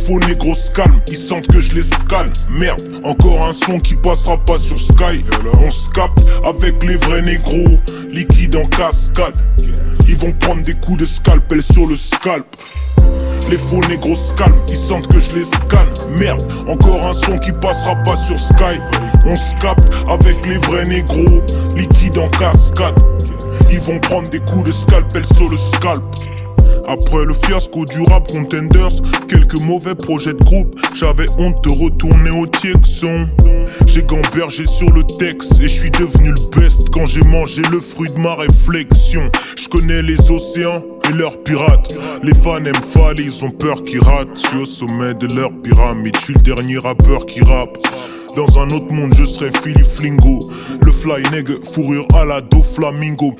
faux négros se calment, ils sentent que je les scale. Merde, encore un son qui passera pas sur Sky. On se capte avec les vrais négros, liquide en cascade. Ils vont prendre des coups de scalpel sur le scalp. Les faux négros se calment, ils sentent que je les scanne. Merde, encore un son qui passera pas sur Sky. On se capte avec les vrais négros, liquide en cascade. Ils vont prendre des coups de scalpel sur le scalp. Après le fiasco du rap Contenders, quelques mauvais projets de groupe, j'avais honte de retourner au Tiexon. J'ai gambergé sur le texte et je suis devenu le best quand j'ai mangé le fruit de ma réflexion. Je connais les océans et leurs pirates. Les fans aiment faller, ils ont peur qu'ils ratent. Je suis au sommet de leur pyramide, je suis le dernier rappeur qui rappe. Dans un autre monde je serais Philly Flingo, le fly nigga, fourrure à la Do Flamingo.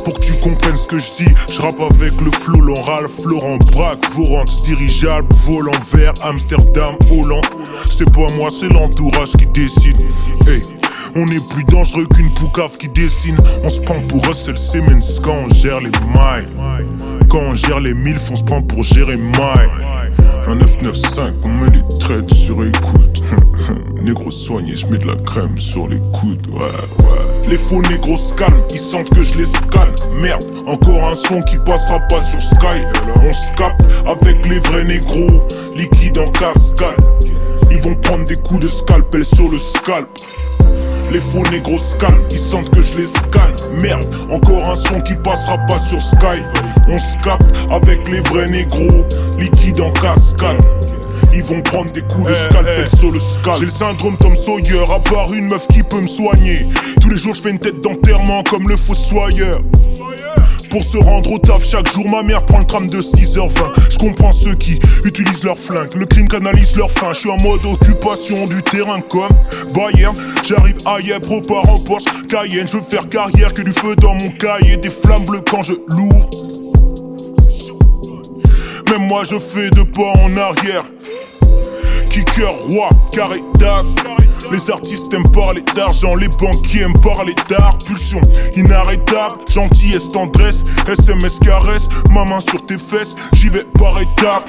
Pour que tu comprennes ce que je dis, je rappe avec le flow, Ralph, Laurent Braque, Vorante, dirigeable, volant vert, Amsterdam, Hollande. C'est pas moi, c'est l'entourage qui décide. On est plus dangereux qu'une poucave qui dessine. On se prend pour Russell Simmons quand on gère les mailles. Quand on gère les milfs, on se prend pour gérer mailles. Un 995, on met les traites sur écoute. Négro soigné, je mets de la crème sur les coudes, ouais. Les faux négros se calment, ils sentent que je les scanne. Merde, encore un son qui passera pas sur Sky. On se capte avec les vrais négros, liquide en cascade. Ils vont prendre des coups de scalpel sur le scalp. Les faux négros se calment, ils sentent que je les scanne. Merde, encore un son qui passera pas sur Sky. On se capte avec les vrais négros, liquide en cascade. Ils vont prendre des coups de scalpel sur le scalp. J'ai le syndrome Tom Sawyer, à part une meuf qui peut me soigner. Tous les jours je fais une tête d'enterrement comme le fossoyeur. Pour se rendre au taf chaque jour, ma mère prend le tram de 6h20. Je comprends ceux qui utilisent leur flingue, le crime canalise leur faim. Je suis en mode occupation du terrain comme Bayern. J'arrive à Yep, repars en Porsche Cayenne. Je veux faire carrière, que du feu dans mon cahier, des flammes bleues quand je l'ouvre. Même moi je fais deux pas en arrière. Kicker, roi, carré d'as. Les artistes aiment parler d'argent, les banquiers aiment parler d'art. Pulsion inarrêtable, gentillesse, tendresse, SMS caresse, ma main sur tes fesses, j'y vais par étapes.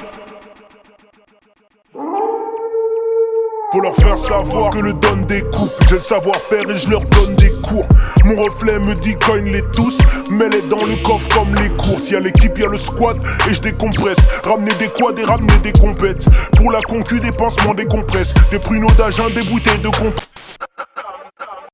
Pour leur faire savoir que le donne des coups. J'ai le savoir-faire et je leur donne des cours. Mon reflet me dit cogne les tous, mets-les dans le coffre comme les courses. Y'a l'équipe, y'a le squad et je décompresse. Ramener des quads et ramener des compètes. Pour la concu, des pansements, des compresses. Des pruneaux d'agent, des bouteilles de compte.